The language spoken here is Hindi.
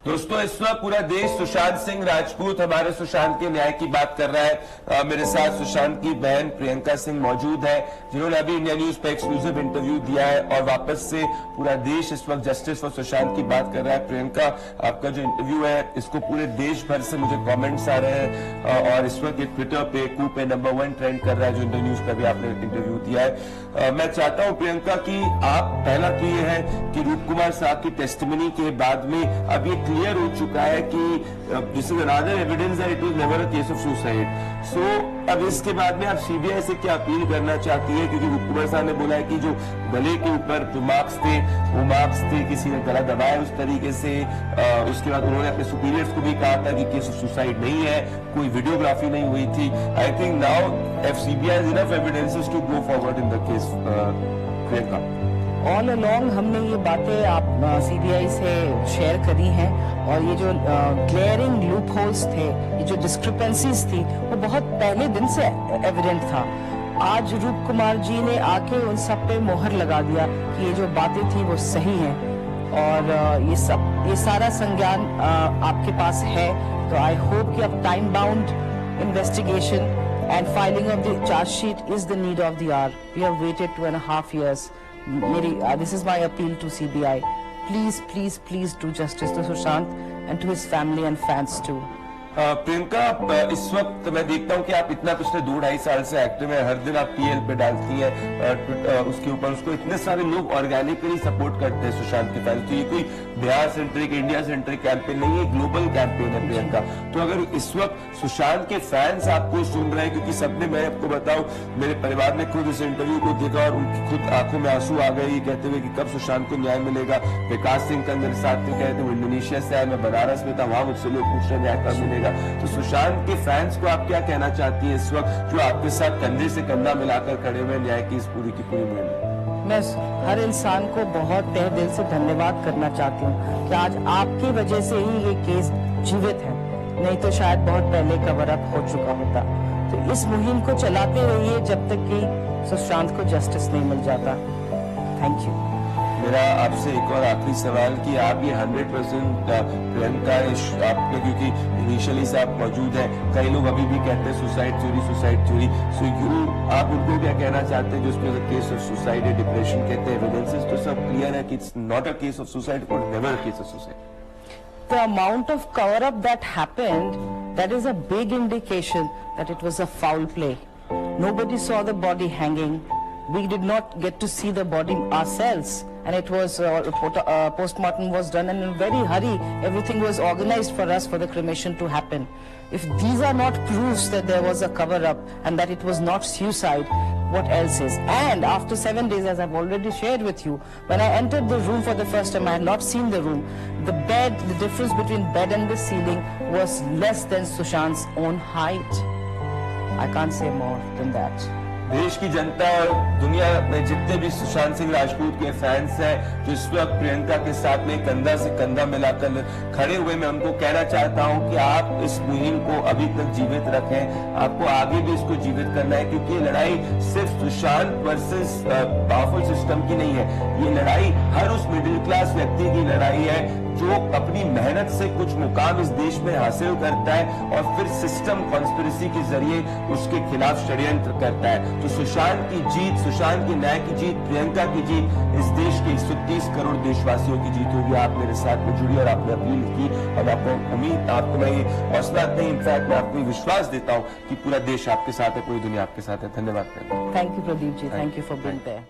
दोस्तों, इस वक्त पूरा देश सुशांत सिंह राजपूत, हमारे सुशांत के न्याय की बात कर रहा है। मेरे साथ सुशांत की बहन प्रियंका सिंह मौजूद है, जिन्होंने अभी इंडिया न्यूज पे एक्सक्लूसिव इंटरव्यू दिया है और वापस से पूरा देश इस वक्त जस्टिस फॉर सुशांत की बात कर रहा है। प्रियंका, आपका जो इंटरव्यू है, इसको पूरे देश भर से मुझे कॉमेंट्स आ रहे हैं और इस वक्त ये ट्विटर पे कूप पे नंबर 1 ट्रेंड कर रहा है, जो इंडिया न्यूज पे भी आपने इंटरव्यू दिया है। मैं चाहता हूं प्रियंका कि आप, पहला तो ये है कि रूप कुमार साहब की टेस्टिमनी के बाद में अब ये क्लियर हो चुका है कि this is another evidence that it was never a case of suicide. So अब इसके बाद में आप सीबीआई से क्या अपील करना चाहती है, क्योंकि रूप कुमार साहब ने बोला है कि जो गले के ऊपर जो मार्क्स थे वो मार्क्स थे किसी ने गला दबाया उस तरीके से। उसके बाद उन्होंने अपने सुपीरियर्स को भी कहा था कि केस ऑफ सुसाइड नहीं है, कोई वीडियोग्राफी नहीं हुई थी। I think now if CBI has enough evidences to go forward in the case. Priyanka, all along हमने ये बातें आप सीबीआई से शेयर करी हैं और ये जो ग्लेयरिंग लूप होल्स थे, ये जो डिस्क्रिपेंसीज थी, वो बहुत पहले दिन से एविडेंट था। आज रूप कुमार जी ने आके उन सब पे मोहर लगा दिया कि ये जो बातें थी वो सही हैं और ये सारा संज्ञान आपके पास है। तो आई होप कि अब time bound investigation and filing of the charge sheet is the need of the hour. We have waited 2.5 years. This is my appeal to CBI. Please, please, please do justice to Sushant and to his family and fans too. Priyanka, इस वक्त मैं देखता हूं कि आप इतना पिछले 2-2.5 साल से एक्टिव है, हर दिन आप टीएल पे डालती हैं उसके ऊपर, उसको इतने सारे लोग ऑर्गेनिकली सपोर्ट करते हैं सुशांत के फैंस। तो ये कोई Bihar centric, India centric campaign नहीं है, ग्लोबल कैंपेन है प्रियंका। तो अगर इस वक्त सुशांत के फैंस आपको सुन रहे हैं, क्योंकि सबने, मैं आपको बताऊं, मेरे परिवार ने खुद इस इंटरव्यू को देखा और उनकी खुद आंखों में आंसू आ गए ये कहते हुए कि कब सुशांत को न्याय मिलेगा। विकास सिंह का मेरे साथ में कहते वो इंडोनेशिया से आए, मैं बनारस में था, वहां मुझसे लोग पूछ रहे न्याय कब मिलेगा। तो सुशांत के फैंस को आप क्या कहना चाहती हैं इस वक्त, जो आपके साथ कंधे से कंधा मिलाकर खड़े हुए न्याय की इस पूरी की पूरी मुहिम? मैं हर इंसान को बहुत तहे दिल से धन्यवाद करना चाहती हूँ कि आज आपकी वजह से ही ये केस जीवित है, नहीं तो शायद बहुत पहले कवर अप हो चुका होता। तो इस मुहिम को चलाते रहिए जब तक कि सुशांत को जस्टिस नहीं मिल जाता। Thank you. मेरा आपसे एक और आखिरी सवाल कि आप ये 100% प्रियंका, आपने, क्योंकि इनिशियली से आप मौजूद हैं, कई लोग अभी भी कहते हैं सुसाइड थ्योरी। सो आप उनको क्या कहना चाहते हैं जो उसमें केस ऑफ सुसाइड है, डिप्रेशन कहते हैं, एविडेंसेस तो सब क्लियर है कि it's not a case of suicide और never a case of suicide? The amount of cover up that happened, that is a big indication that it was a foul play. Nobody saw the body hanging. We did not get to see the body ourselves, and it was postmortem was done, and in very hurry everything was organized for us for the cremation to happen. If these are not proofs that there was a cover up and that it was not suicide, what else is? And after 7 days, as I've already shared with you, when I entered the room for the first time, I had not seen the room. The bed, the difference between bed and the ceiling was less than Sushant's own height. I can't say more than that. देश की जनता और दुनिया में जितने भी सुशांत सिंह राजपूत के फैंस हैं जो इस वक्त प्रियंका के साथ में कंधा से कंधा मिलाकर खड़े हुए, मैं उनको कहना चाहता हूं कि आप इस मुहिम को अभी तक जीवित रखें, आपको आगे भी इसको जीवित करना है, क्योंकि ये लड़ाई सिर्फ सुशांत वर्सेस पावरफुल सिस्टम की नहीं है, ये लड़ाई हर उस मिडिल क्लास व्यक्ति की लड़ाई है जो अपनी मेहनत से कुछ मुकाम इस देश में हासिल करता है और फिर सिस्टम कॉन्स्पिरेसी के जरिए उसके खिलाफ षड्यंत्र करता है। तो सुशांत की जीत, सुशांत के न्याय की जीत, प्रियंका की जीत, इस देश के 130 करोड़ देशवासियों की जीत होगी। आप मेरे साथ में जुड़ी और आपने अपील की और आपको उम्मीद, आपको मैं ये हौसला नहीं, इनफैक्ट मैं आपको विश्वास देता हूँ कि पूरा देश आपके साथ है, पूरी दुनिया आपके साथ है। धन्यवाद। Thank you Pradeep ji, thank you for being there.